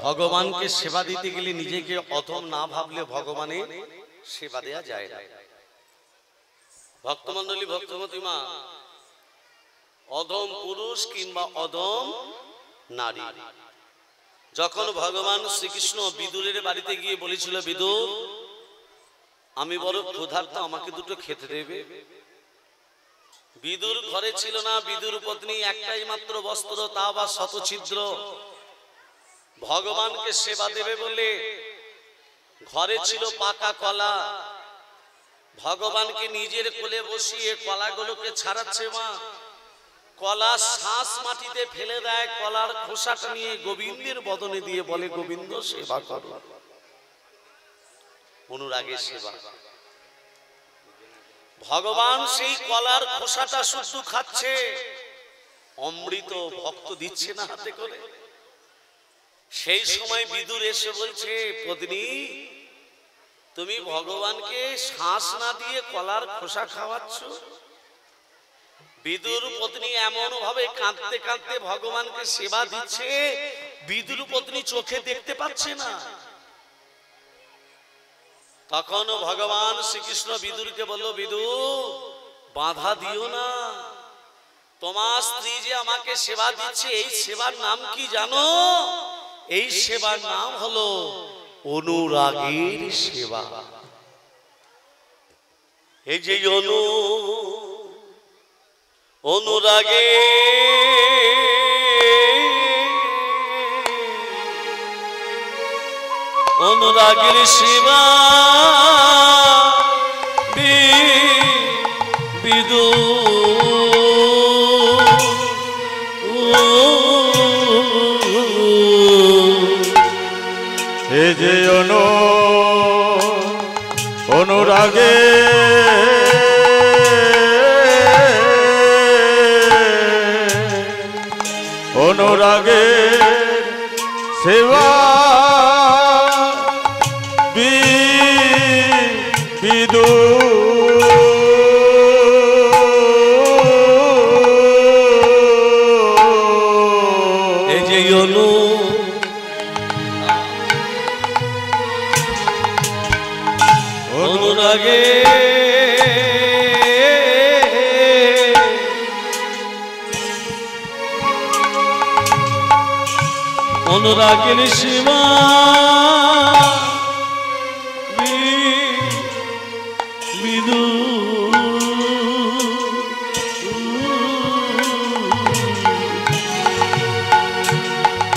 ভগবানকে সেবা দিতে গেলে নিজেকে অধম না ভাবলে ভগবানের সেবা দেয়া যায় না। ভক্তমণ্ডলী, ভক্তমতী মা, অধম পুরুষ কিংবা অধম নারী, যখন ভগবান শ্রীকৃষ্ণ বিদুরের বাড়িতে গিয়ে বলেছিল, বিদুর আমি বড় ক্ষুধার্ত, আমাকে দুটো খেতে দেবে। বিদুর ঘরে ছিল না, বিদুর পত্নী একটাই মাত্র বস্ত্র, তা বা শতছিদ্র। ভগবানকে সেবা দেবে বলে ঘরে ছিল পাকা কলা। ভগবানকে নিজের কোলে বসিয়ে কলাগুলোকে ছাড়াচ্ছে মা। কলা শ্বাস মাটিতে ফেলে দেয়, কলার খোসাটা নিয়ে গোবিন্দের বদনে দিয়ে বলে, গোবিন্দ সেবা করো। অনুরাগের সেবা। ভগবান সেই কলার খোসাটা শুধু খাচ্ছে, অমৃত ভক্ত দিচ্ছে না হাতে করে। সেই সময় বিদুর এসে বলছে, পত্নী তুমি ভগবানকে শ্বাস না দিয়ে কলার খোসা খাওয়াচ্ছ। বিদুর পত্নী এমন ভাবে কাঁদতে কাঁদতে ভগবানকে সেবা দিচ্ছে, বিদুর পত্নী চোখে দেখতে পাচ্ছে না। তখন ভগবান শ্রীকৃষ্ণ বিদুরকে বলল, বিদুর বাধা দিও না, তোমার স্ত্রী যে আমাকে সেবা দিচ্ছে, এই সেবার নাম কি জানো? এই সেবার নাম হলো অনুরাগের সেবা। এই যে অনুরাগে অনুরাগের সেবা বিদু এ যে অনুরাগে অনুরাগে সেবা বিদু এই যে অনুরাগে অনুরাগের সেবা বিদু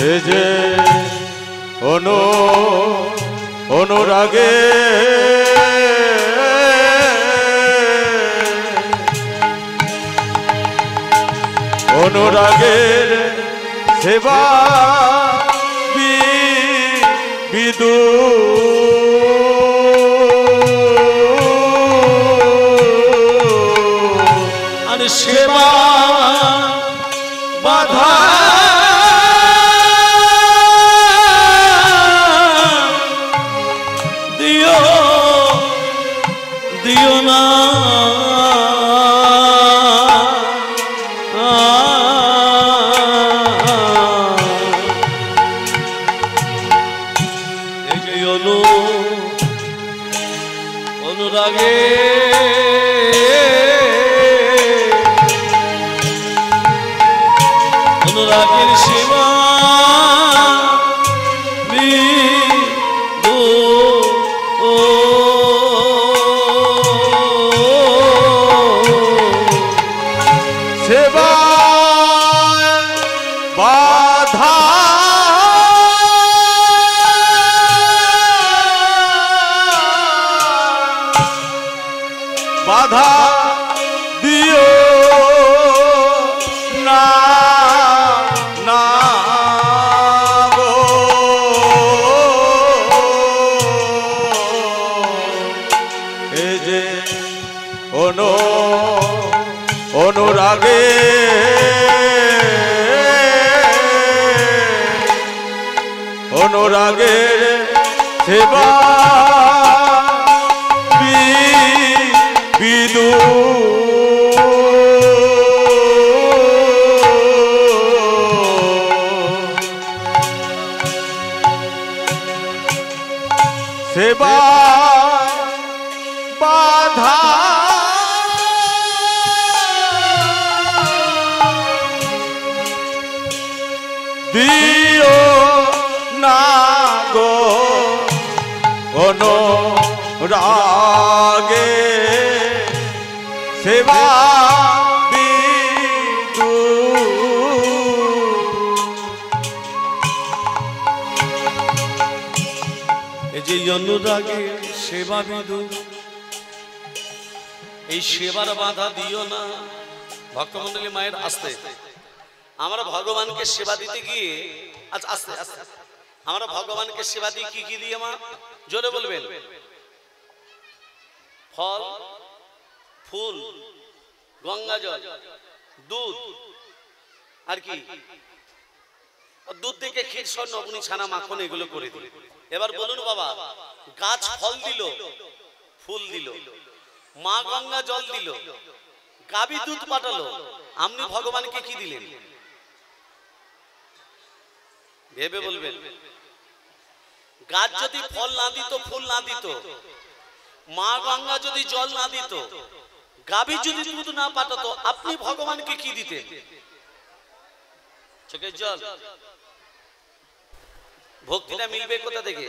এ যে অনুরাগে অনুরাগের সেবা বিদু আর সেবা বাধা দিও দিও না। অনুরাগে অনুরাগের সেবা বিদু সেবা বাধা বাধা দিও না না গো। এ যে অনুরাগে অনুরাগের সেবা বিদু সেবা বাধা দিও না গো অনুরাগে সেবা বিদু এই যে অনুরাগে সেবা বিদু, এই সেবার বাধা দিও না। ভক্তমন্ডলী মায়ের আসতে, আমরা ভগবানকে সেবা দিতে গিয়ে, আচ্ছা আস্তে আস্তে, আমরা ভগবানকে সেবা দিই কি কি দিয়ে মা? জোরে বলবেন। ফল, ফুল, গঙ্গা জল, দুধ, আর কি? দুধ থেকে ক্ষীর, স্বর্ণ, অগ্নি, ছানা, মাখন এগুলো করে দিই। এবার বলুন বাবা, গাছ ফল দিল, ফুল দিল, মা গঙ্গা জল দিল, গাবি দুধ পাঠালো, আপনি ভগবানকে কি দিলেন? ভেবে বলবেন। গাছ যদি ফল না দিত, ফুল না দিত, মা গঙ্গা যদি জল না দিত, গাবি যদি দুধ না পাঠাতো, আপনি ভগবানকে কি দিতেন? চোখের জল। ভক্তিটা মিলবে কোথা থেকে?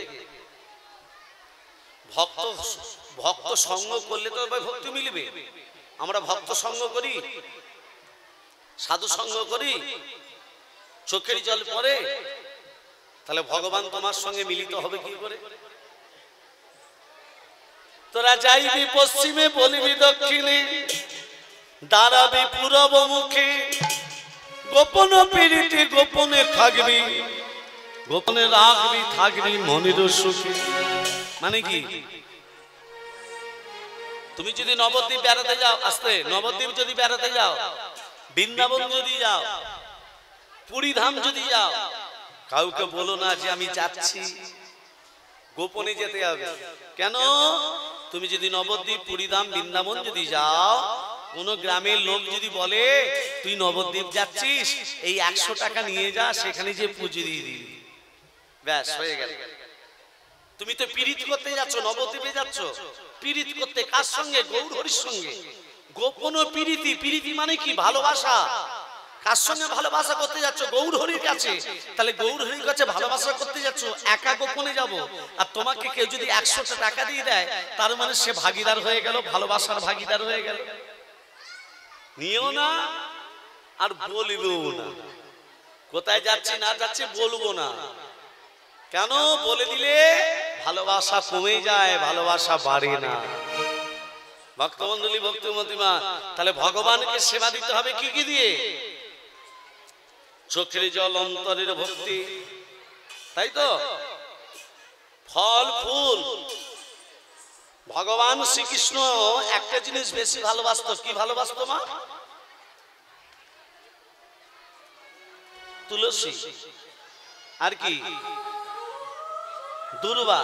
ভক্ত সঙ্গ করলে তো ভক্তি মিলবে। আমরা ভক্ত সঙ্গ করি, সাধু সঙ্গ করি, চোখের জল পড়ে, তাহলে ভগবান তোমার সঙ্গে মিলিত হবে কি করে? তোরা যাইবি পশ্চিমে, বলিবি দক্ষিণে, দাঁড়াবি পূরব মুখে, গোপন পিড়িতে গোপনে থাকবি, গোপনে রাখবি, থাকবি মনের সুখে। মানে কি? তুমি যদি নবদ্বীপ বেড়াতে যাও, আসতে নবদ্বীপ যদি বেড়াতে যাও, বৃন্দাবন যদি যাও, পুরী ধাম যদি যাও, কাউকে বলো না যে আমি যাচ্ছি, গোপনে যেতে হবে। কেন? তুমি যদি নবদ্বীপ, পুরীধাম, বৃন্দাবন যদি যাও, কোন গ্রামের লোক যদি বলে তুই নবদ্বীপ যাচ্ছিস, এই 100 টাকা নিয়ে যা, সেখানে যে পুজো দিয়ে দিবি, ব্যাস হয়ে গেল। তুমি তো পীড়িত করতে যাচ্ছ, নবদ্বীপে যাচ্ছ পীড়িত করতে। কার সঙ্গে? গৌর হরির সঙ্গে। গোপন পীড়িতি। পীড়িতি মানে কি? ভালোবাসা। কার সঙ্গে ভালোবাসা করতে যাচ্ছ? গৌর হরির কাছে। তাহলে গৌর হরির কাছে ভালোবাসা করতে যাচ্ছ, একা গোপনে যাব। আর তোমাকে কেউ যদি 100 টাকা দিয়ে দেয়, তার মানে সে ভাগীদার হয়ে গেল, ভালোবাসার ভাগীদার হয়ে গেল। নিও না আর বলবেও না। কোথায় যাচ্ছি না যাচ্ছি বলবো না। কেন? বলে দিলে ভালোবাসা কমে যায়, ভালোবাসা বাড়ে না। ভক্তমন্ডলী, ভক্তিমতী মা, তাহলে ভগবানকে সেবা দিতে হবে কি কি দিয়ে? চোখের জল, অন্তরের ভক্তি, তাই তো? ফল, ফুল। ভগবান শ্রীকৃষ্ণ একটা জিনিস বেশি ভালোবাসতো। কি ভালোবাসতো মা? তুলসী। আর কি? দুর্বা।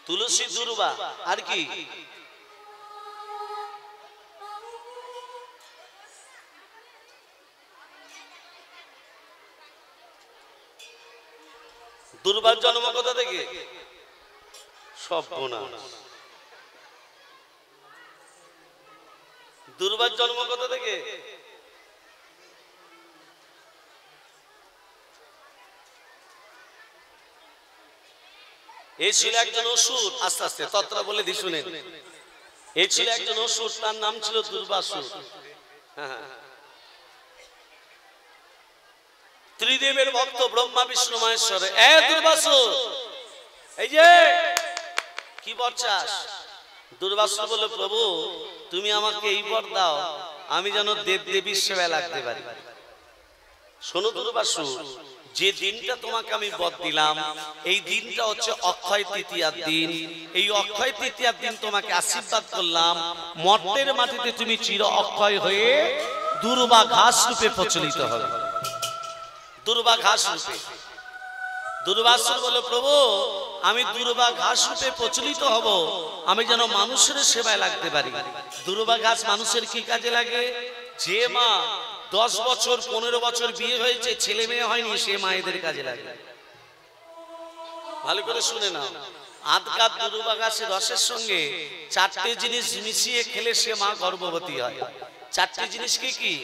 তুলসী, দুর্বা। আর কি? দুর্বার জন্ম কোথা থেকে? সর্বনাশ। দুর্বার জন্ম কোথা থেকে? এই ছিল একজন অসুর। আস্তে আস্তে তত্রা বলে দি শুনেন। এই ছিল একজন অসুর, তার নাম ছিল দুর্বাসুর। ত্রিদেবের ভক্ত, ব্রহ্মা বিষ্ণু মহেশ্বর। এ দুর্বাসুর, এই যে কি বর চাস? দুর্বাসুর বলে, প্রভু তুমি আমাকে এই বর দাও, আমি যেন দেব দেবীর সেবায় লাগতে পারি। শোনো দুর্বাসুর, যে দিনটা তোমাকে আমি বর দিলাম, এই দিনটা হচ্ছে অক্ষয় তৃতীয়ার দিন। এই অক্ষয় তৃতীয়ার দিন তোমাকে আশীর্বাদ করলাম, মর্তের মাটিতে তুমি চির অক্ষয় হয়ে দুর্বা ঘাস রূপে প্রচলিত হবে। দুর্বা ঘাস রূপে। দুর্বাসুর বলে, প্রভু আমি দুর্বা ঘাস রূপে প্রচলিত হব, আমি যেন মানুষের সেবায় লাগতে পারি। দুর্বা ঘাস মানুষের কি কাজে লাগে? যে মা 10 বছর 15 বছর বিয়ে হয়েছে, ছেলে মেয়ে হয়নি, সে মায়েদের কাজে লাগে। ভালো করে শুনে নাও, আধ কাপ দুর্বা গাছের রসের সঙ্গে 4টে জিনিস মিশিয়ে খেলে সে মা গর্ভবতী হয়। 4টে জিনিস কি কি?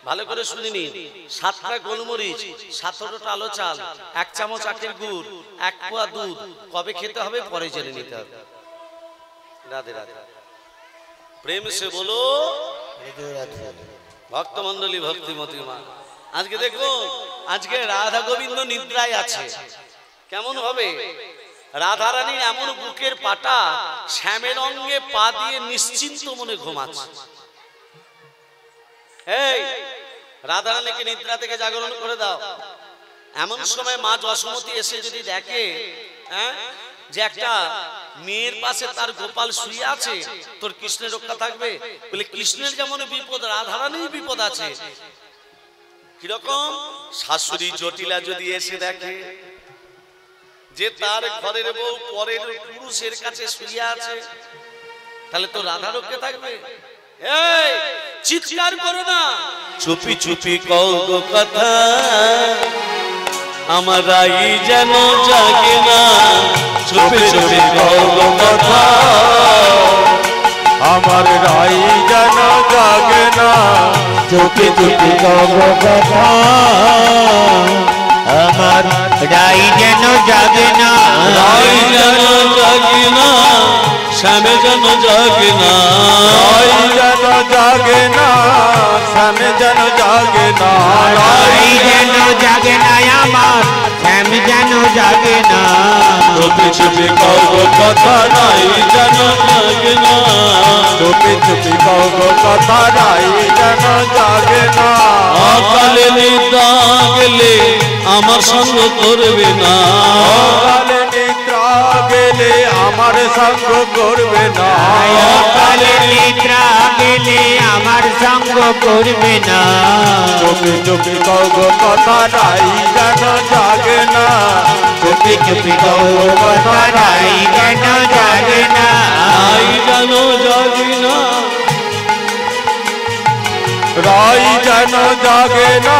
ভালো করে শুনে নিন। 7টা গোলমরিচ, 17টা আলো চাল, 1 চামচ আখের গুড়, 1 পোয়া দুধ। কবে খেতে হবে পরে জেনে নিতে হবে। রাধে রাধে। প্রেম সে বলো ভক্তমন্ডলী, ভক্তিমতী মা। আজকে দেখো, আজকে রাধা গোবিন্দ নিদ্রায় আছে। কেমন হবে? রাধারানীর এমন বুকের পাটা, শ্যামের অঙ্গে পা দিয়ে নিশ্চিন্ত মনে ঘুমাচ্ছে। এই রাধারানীকে নিদ্রা থেকে জাগরণ করে দাও। এমন সময় মা যশোমতী এসে যদি দেখে যে একটা মেয়ের পাশে তার গোপাল শুয়ে আছে, তোর কৃষ্ণের রক্ষা থাকবে? বলে কৃষ্ণের যেমন বিপদ, রাধারানীর বিপদ আছে। কিরকম? শাশুড়ি জটিলা যদি এসে দেখে যে তার ঘরের বউ পরের পুরুষের কাছে শুয়ে আছে, তাহলে তো রাধা রক্ষে থাকবে? এই চিৎকার করো না, চুপি চুপি কও গো কথা, আমার রাই যেন জাগে না। চুপি চুপি কও গো কথা, আমার রাই যেন জাগে না। চুপি চুপি কও গো কথা, আমার রাই যেন জাগে না। রাই যেন জাগে না, শ্যামে যেন জাগে না। রাই যেন জাগে না, শ্যামে যেন জাগে না। রাই যেন জাগে না আমার, শ্যাম যেন জাগে না। চুপি চুপি কও গো কথা, রাই যেন জাগে না। চুপি চুপি কও গো কথা, রাই যেন জাগে না। অকালে নিদ্রা গেলে আমার সঙ্গ করবে না। অকালে নিদ্রা গেলে আমার সঙ্গ করবে না। অকালে নিদ্রা গেলে আমার সঙ্গ করবে না। চুপি চুপি কও গো কথা, রাই যেন জাগে না। চুপি চুপি কও গো কথা, রাই যেন জাগে না। রাই যেন জাগে না। রাই যেন জাগে না,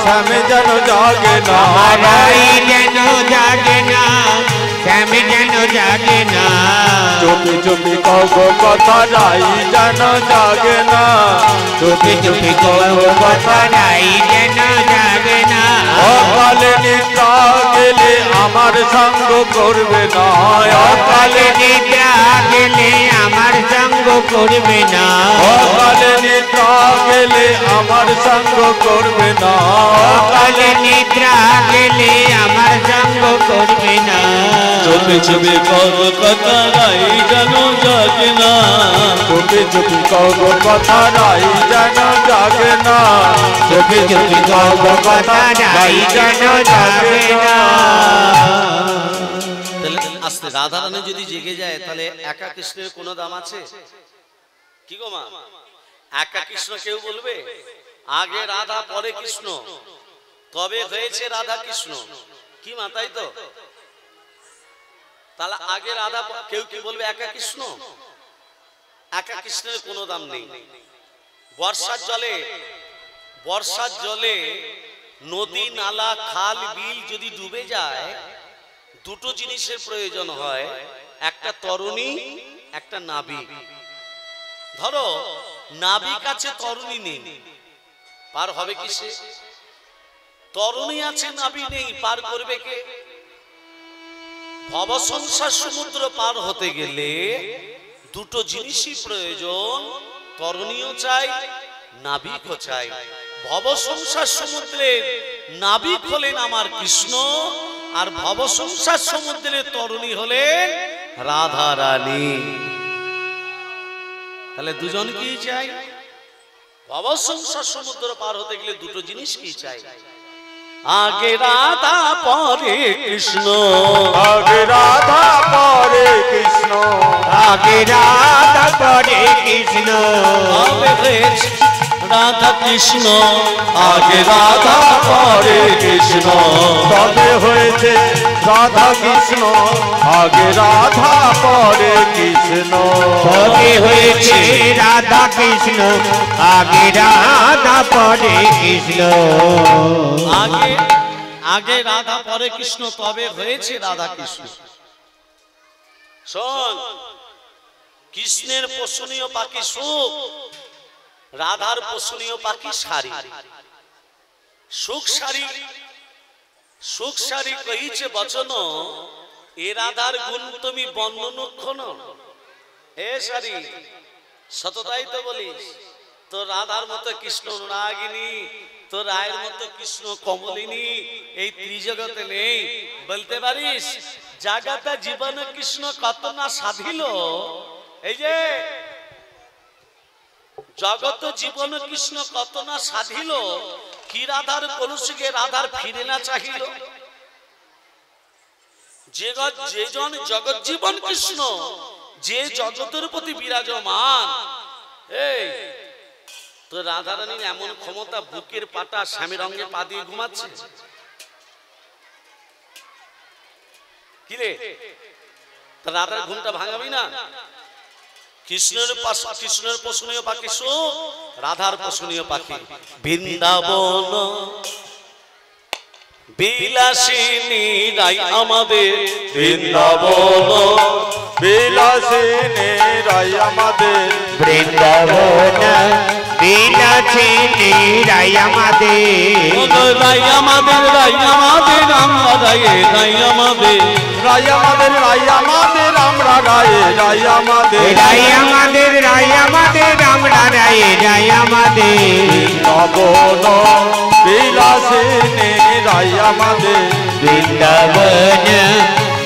শ্যাম যেন জাগে না। রাই যেন জাগে না, শ্যাম যেন জাগে না। চুপি চুপি কও গো কথা, রাই যেন জাগে না। চুপি চুপি কও গো কথা, রাই যেন জাগে না। অকালে নিদ্রা গেলে আমার সঙ্গ করবে না। অকালে নিদ্রা গেলে আমার সঙ্গ করবে না। অকালে নিদ্রা গেলে আমার সঙ্গ করবে না। অকালে নিদ্রা গেলে আমার সঙ্গ করবে না। চুপি চুপি কও গো কথা, রাই যেন জাগে না। চুপি চুপি কও গো কথা, রাই যেন জাগে না। চুপি চুপি কও গো কথা, রাই যেন জাগে না। আস্তে রাধারানী যদি জেগে যায়, তাহলে একা কৃষ্ণের কোনো দাম আছে? কি গো মা, একা কৃষ্ণ কেউ বলবে? আগে রাধা পরে কৃষ্ণ, তবে হয়েছে রাধা কৃষ্ণ। কি মা, তাই তো? তাহলে আগে রাধা, কেউ কি বলবে একা কৃষ্ণ? একা কৃষ্ণের কোনো দাম নেই। বর্ষার জলে নদী নালা খাল বিল যদি ডুবে যায়, দুটো জিনিসের প্রয়োজন হয়, একটা তরুণী, একটা নাবিক। ধরো নাবিক আছে, তরুণী নেই, পার হবে কি সে? তরুণী আছে, নাবিক নেই, পার করবে কে? ভব সংসার সমুদ্র পার হতে গেলে দুটো জিনিসই প্রয়োজন, তরুণীও চাই, নাবিকও চাই। ভব সংসার সমুদ্রের নাবিক হলেন আমার কৃষ্ণ, আর ভব সংসার সমুদ্রের তরুণী হলেন রাধা রানী। তাহলে দুজন কি চাই? ভব সংসার সমুদ্র পার হতে গেলে দুটো জিনিস কি চাই? আগে রাধা পরে কৃষ্ণ। আগে রাধা পরে কৃষ্ণ। আগে রাধা পরে কৃষ্ণ। রাধা কৃষ্ণ, আগে রাধা পরে কৃষ্ণ। তবে হয়েছে রাধা কৃষ্ণ, আগে রাধা পরে কৃষ্ণ। তবে হয়েছে রাধা কৃষ্ণ, আগে রাধা পরে কৃষ্ণ। আগে আগে রাধা পরে কৃষ্ণ, তবে হয়েছে রাধা কৃষ্ণ। শোন, কৃষ্ণের পোষণীয় পাখি সুখ, রাধার পোষণীয় পাখি সারি। সুখ সারি, সুখ সারি কহিছে বচন, এ রাধার গুণ তুমি বর্ণনক্ষণ। হে সারি, সততাই তো বলিস, তো রাধার মতো কৃষ্ণ অনুরাগিনী, তো রায়ের মতো কৃষ্ণ কমলিনী এই ত্রিজগতে নেই। বলতে পারিস জাগাতে জীবনে কৃষ্ণ কত না সাধিল? এই যে জগত জীবন কৃষ্ণ কত না সাধিল, কি রাধার কলুষিকে রাধার ফিরে না চাহিল। যে জন জগৎ জীবন কৃষ্ণ, যে জগতের প্রতি বিরাজমান, এই তো রাধারানীর এমন ক্ষমতা, বুকের পাটা স্বামীর অঙ্গে পা দিয়ে ঘুমাচ্ছে। কি রে, রাধার ঘুমটা ভাঙাবি না? কৃষ্ণের পোষণীয় পাখি সুখ, রাধার পোষণীয় পাখি বৃন্দাবন বিলাসিনী রাই আমাদের, বৃন্দাবন বিলাসিনী রাই আমাদের, বৃন্দাবন বিলাসিনী রাই আমাদের, রাই আমাদের, রাই আমাদের, আমরা রায়ে রাই আমাদের, রাই আমাদের, রাই আমাদের, আমরা রায়ে রাই আমাদের, রাই আমাদের, রাই আমাদের, আমরা রায়ে রাই আমাদের, বৃন্দাবন বিলাসিনী রাই আমাদের, বৃন্দাবন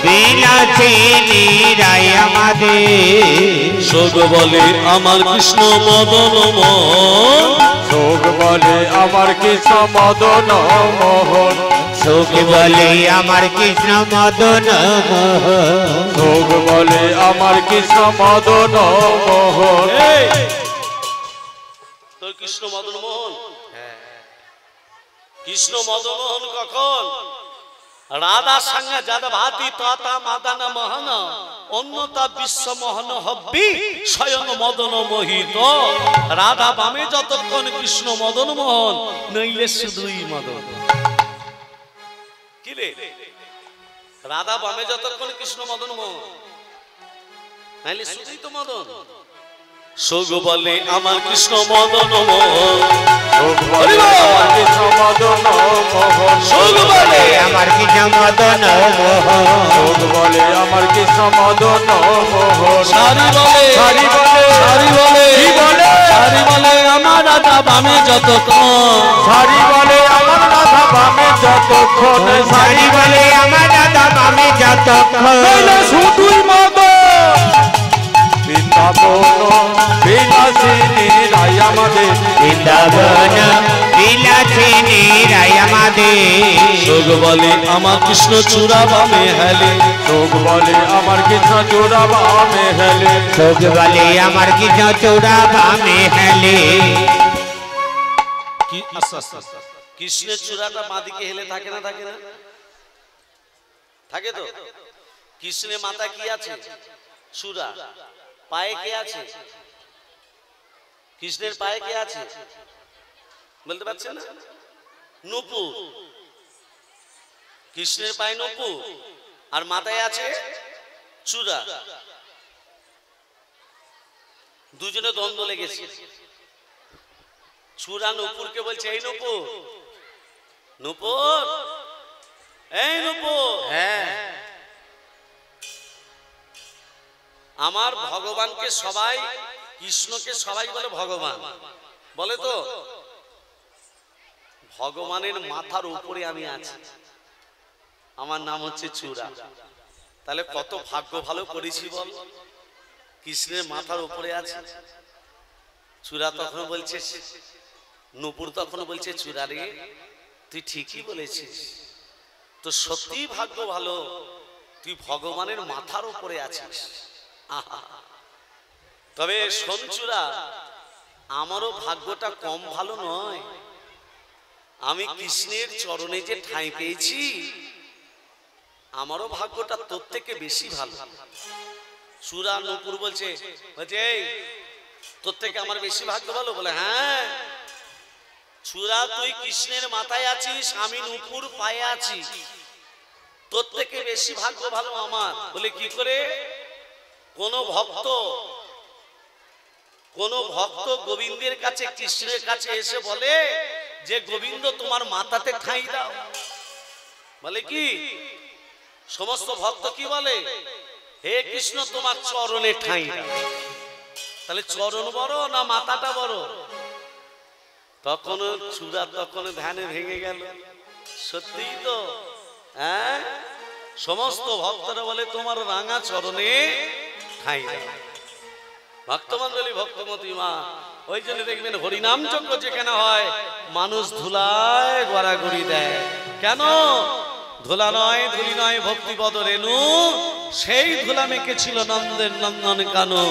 বিলাসিনী রাই আমাদের। শোক বলে আমার কৃষ্ণ মদন মোহন, শোক বলে আমার কৃষ্ণ মদন মোহন, শোক বলে আমার কৃষ্ণ মদন মোহন, শোক বলে আমার কৃষ্ণ মদন মোহন। তোর কৃষ্ণ মদন মোহন? কৃষ্ণ মদন মোহন কখন? রাধা সঙ্গে যাদা ভাতি তথা মাদান মোহন, অন্যতা বিশ্ব মোহন হব্বি স্বয়ং মদন মোহিত। রাধা বামে যতক্ষণ কৃষ্ণ মদন মোহন, নইলে শুধুই মদন। কি রে, রাধা বামে যতক্ষণ কৃষ্ণ মদন মোহন, নাইলে শুধুই তো মদন। সোগ বলে আমার কৃষ্ণ মদন মোহন, শোক বলে আমার কৃষ্ণ মদন মোহন, সোগ বলে আমার কৃষ্ণ মদন মোহন, শোক বলে আমার কৃষ্ণ মদন মোহন। সারি বলে, সারি বলে, সারি বলে, কি বলে? সারি বলে আমার রাধা বামে যতক্ষণ, সারি বলে আমার রাধা বামে যতক্ষণ, সারি বলে আমার দাদা মামে যতক্ষণ, নইলে শুধুই মদন। বৃন্দাবন বিলাসিনী রাই আমাদের, বৃন্দাবন বিলাসিনী রাই আমাদের, সোগ বলে আমার কৃষ্ণ চূড়া বামে হেলে, শোক বলে আমার কৃষ্ণ চূড়া বামে হেলে, শোক বলে আমার কৃষ্ণ চূড়া বামে হেলে। কি আচ্ছা আচ্ছা, কৃষ্ণের চূড়াটা বাঁদিকে হেলে থাকে না? থাকে না? থাকে তো। কৃষ্ণের মাথা কি আছে? চূড়া। পায়ে কে আছে? কৃষ্ণের পায়ে কে আছে বলতে পারছেন না? নূপুর। কৃষ্ণের পায়ে নূপুর আর মাথায় আছে চূড়া। দুজনে দ্বন্দ্ব লেগেছে। চূড়া নূপুরকে বলছে, এই নূপুর, নূপুর, এই নূপুর, হ্যাঁ আমার ভগবানকে সবাই, কৃষ্ণকে সবাই বলে ভগবান, বলে তো ভগবানের মাথার উপরে আমি আছি, আমার নাম হচ্ছে চূড়া। তাহলে কত ভাগ্য ভালো করেছি বল, কৃষ্ণের মাথার উপরে আছে। চূড়া তখন বলছে, নূপুর তখন বলছে, চূড়া রে তুই ঠিকই বলেছিস, তো সত্যি ভাগ্য ভালো, তুই ভগবানের মাথার উপরে আছিস। তবে শোন চূড়া, আমারও ভাগ্যটা কম ভালো নয়। আমি কৃষ্ণের চরণে যে ঠাঁই পেয়েছি, আমারও ভাগ্যটা তোর থেকে বেশি ভালো। চূড়া নূপুর বলছে, এই তোর থেকে আমার বেশি ভাগ্য ভালো? বলে হ্যাঁ। চূড়া তুই কৃষ্ণের মাথায় আছিস, আমি নুপুর পায়ে আছি, তোর থেকে বেশি ভাগ্য ভালো আমার। বলে কি করে? কোন ভক্ত গোবিন্দের কাছে, কৃষ্ণের কাছে এসে বলে যে গোবিন্দ তোমার মাথাতে ঠাঁই দাও। বলে কি? সমস্ত ভক্ত কি বলে? হে কৃষ্ণ তোমার চরণে ঠাঁই দাও। তাহলে চরণ বড় না মাথাটা বড়? তখন চূড়া তখন ধ্যানে ভেঙে গেল, সত্যিই তো। হ্যাঁ, সমস্ত ভক্তরা বলে তোমার রাঙা চরণে ঠাঁই দাও। ভক্তমন্ডলী, ভক্তমতী মা, ওই জন্য দেখবেন হরিনাম যজ্ঞ যেখানে হয় মানুষ ধুলায় গড়াগড়ি দেয়। কেন? ধুলা নয়, ধুলি নয়, ভক্তিপদ রেণু, সেই ধুলা মেখেছিল নন্দের নন্দন কানু।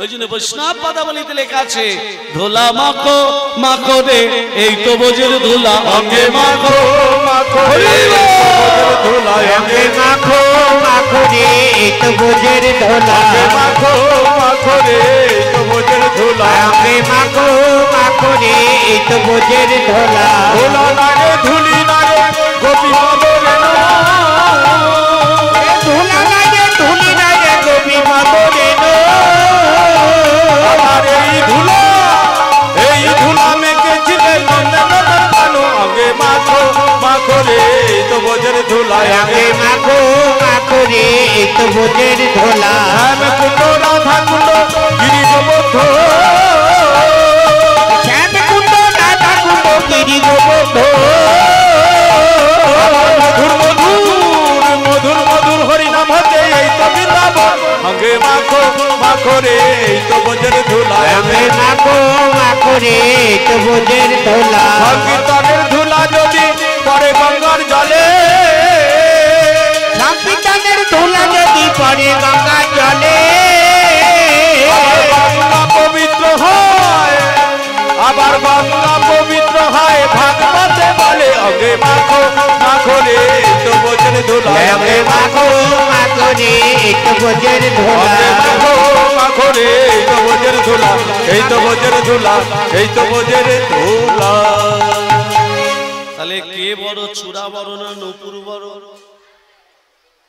ওই জন্য বৈষ্ণব পদাবলীতে লেখা আছে, ধুলা মাখো মাখো রে, এই তো বোঝের ধুলা অঙ্গে মাখো মাখো রে, ধুলা অঙ্গে মাখো মাখো রে, এই তো বোঝের ধুলা মাখো মাখো রে, এই তো বোঝের ধুলা অঙ্গে মাখো মাখো রে, এই তো বোঝের ধুলা। ধুলা নারে ধুলি নারে গোপী মদরে ধুলা নারে ধুলি নারে গোপী মদরে আমার এই ধুলা মেখেছিলে নন্দন কানু। আগে মাখো মাখো রে, এই তো বোঝের ধুলা অঙ্গে মাখো মাখো রে, এই তো বোঝের ধুলা। শ্যাম কুণ্ড রাধা কুণ্ড গিরিগোবর্ধ, শ্যাম কুণ্ড রাধা কুণ্ড গিরিগোবর্ধ, মধুর মধুর মধুর মধুর হরিনাম হতে এই তো বৃন্দাবন। আগে মাখো মাখো রে, এই তো বোঝের ধুলা অঙ্গে মাখো মাখো রে, এই তো বোঝের ধুলা। সংকীর্তনের ধুলা যদি পরে গঙ্গার জলে, সংকীর্তনের ধুলা যদি পড়ে গঙ্গা জলে, গঙ্গা পবিত্র হয়, আবার গঙ্গা পবিত্র হয়, ভাগবতে বলে আগে মাখো মাখো রে, এই তো বোঝের ধুলা অঙ্গে মাখো মাখো রে, এই তো বোঝের ধুলা। মাখো মাখো রে, এই তো বোঝের ধুলা, এই তো বোঝের ধুলা, এই তো বোঝের ধুলা। তাহলে কে বড়? চূড়া বড় না নূপুর বড়?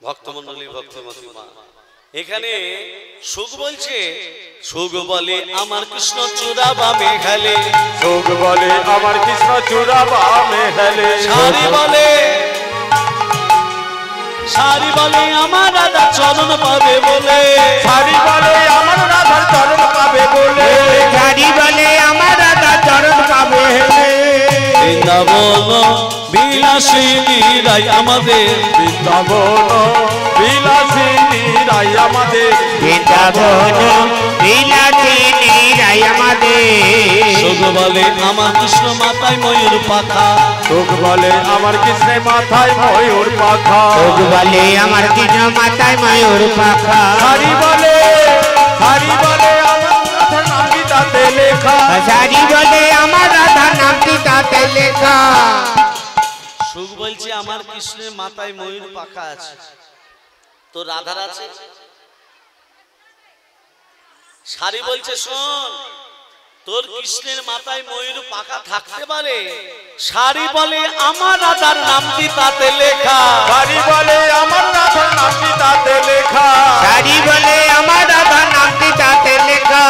ভক্তমন্ডলী, ভক্তমতী মা, এখানে সুখ বলছে, সুখ বলে আমার কৃষ্ণ চূড়া বামে খেলে, যোগ বলে আমার কৃষ্ণ চূড়া বামে হেলে, সারি বলে আমার রাধা চরণ পাবে বলে, সারি বলে আমার রাধার চরণ পাবে বলে, সারি বলে আমার রাধা চরণ পাবে হেলে। বৃন্দাবন বিলাসিনী রাই আমাদের, বৃন্দাবন বিলাসিনী রাই আমাদের, বৃন্দাবন বিলাসিনী রাই আমাদের। সুখ বলে আমার কৃষ্ণ মাথায় ময়ূর পাখা, যোগ বলে আমার কৃষ্ণের মাথায় ময়ূর পাখা, যোগ বলে আমার কৃষ্ণ মাথায় ময়ূর পাখা। সারি বলে আমার রাধার নাম গীতাতে লেখা, সারি বলে আমার রাধা নামটি তাতে লেখা। সুখ বলছে আমার কৃষ্ণের মাথায় ময়ূর পাখা আছে, তো রাধার আছে? সারি বলছে শোন, তোর কৃষ্ণের মাথায় ময়ূর পাখা থাকতে পারে, সারি বলে আমার রাধার নামটি তাতে লেখা, সারি বলে আমার রাধার নাম গীতাতে লেখা, সারি বলে আমার রাধা নামটি তাতে লেখা।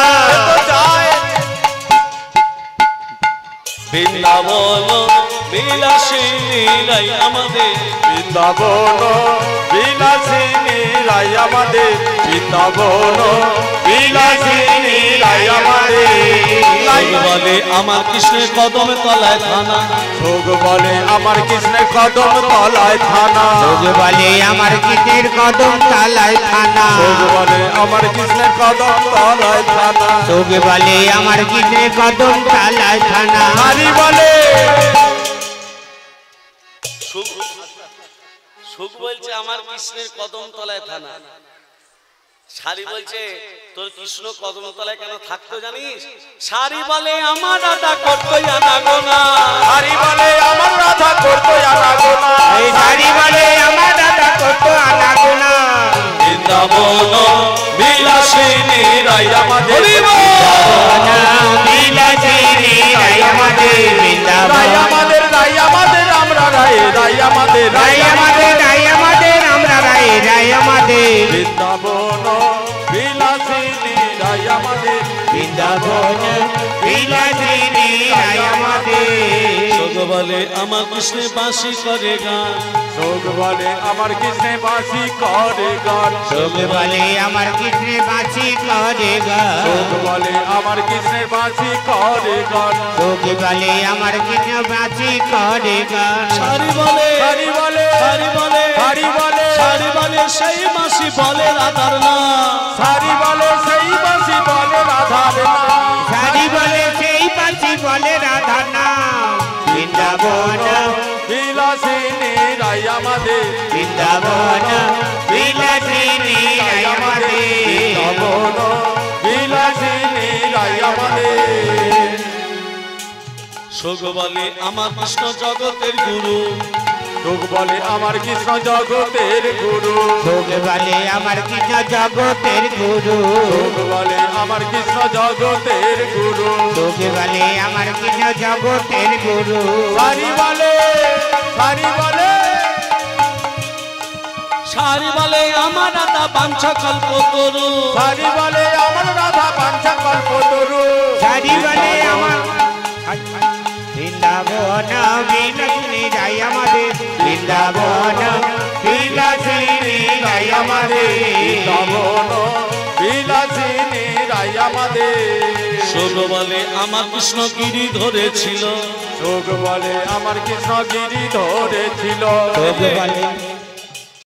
তো যায় বৃন্দাবন বিলাসিনী রাই আমাদের, বৃন্দাবন বিলাসিনী রাই আমাদের, বৃন্দাবন বিলাসিনী রাই আমাদের, সুখ বলে আমার কৃষ্ণের কদম তলায় থানা, যোগ বলে আমার কৃষ্ণের কদম তলায় থানা, যোগ বলে আমার কৃষ্ণের কদম তলায় থানা, যোগ বলে আমার কৃষ্ণের কদম তলায় থানা, যোগ বলে আমার কৃষ্ণের কদম তলায় থানা। সারি বলে সুখ বলছে আমার কৃষ্ণের কদম তলায় থানা, সারি বলছে তোর কৃষ্ণ কদম তলায় কেন থাকতো জানিস? সারি বলে আমার রাধা করতো আনাগোনা, সারি বলে আমার রাধা করতো আনাগোনা, এই সারি বলে আমার রাধা করতো আনাগোনা। বৃন্দাবন বিলাসিনী রাই আমাদের, বিলাসিনী রাই আমাদের, বৃন্দাবন আমাদের, রাই আমাদের, রাই আমাদের, আমরা রাই, রাই আমাদের। বৃন্দাবন বিলাসিনী রাই আমাদের, বৃন্দাবন বিলাসিনী রাই আমাদের। যোগ বলে আমার কৃষ্ণে বাঁশি করে গান, যোগ বলে আমার কৃষ্ণে বাঁশি করে গান, যোগ বলে আমার কৃষ্ণে বাঁশি করে গান, যোগ বলে আমার কৃষ্ণে বাঁশি করে গান, যোগ বলে আমার কৃষ্ণ বাঁশি করে গান। সারি বলে হরি বলে, সারি বলে হরি বলে, সারি বলে সেই বাঁশি বলে রাধার নাম, সারি বলে সেই বাঁশি বলে রাধার নাম, সারি বলে সেই বাঁশি বলে রাধা নাম। বৃন্দাবন বিলাসিনী রাই আমাদের, বৃন্দাবন বিলাসিনী রাই আমাদের। বৃন্দাবন বিলাসিনী রাই আমাদের। যোগ বলে আমার কৃষ্ণ জগতের গুরু, যোগ বলে আমার কৃষ্ণ জগতের গুরু, যোগ বলে আমার কৃষ্ণ জগতের গুরু, যোগ বলে আমার কৃষ্ণ জগতের গুরু, যোগ বলে আমার কৃষ্ণ জগতের গুরু। সারি বলে, সারি বলে, সারি বলে আমার রাধা বাঞ্ছা কল্প তরু, সারি বলে আমার রাধা বাঞ্ছা কল্প তরু, সারি বলে আমার বৃন্দাবন বিলাসিনী রাই আমাদের, বৃন্দাবন বিলাসিনী রাই আমাদের। বৃন্দাবন বিলাসিনী রাই আমাদের। যোগ বলে আমার কৃষ্ণ গিরি ধরেছিল, যোগ বলে আমার কৃষ্ণ গিরি ধরেছিল, যোগ বলে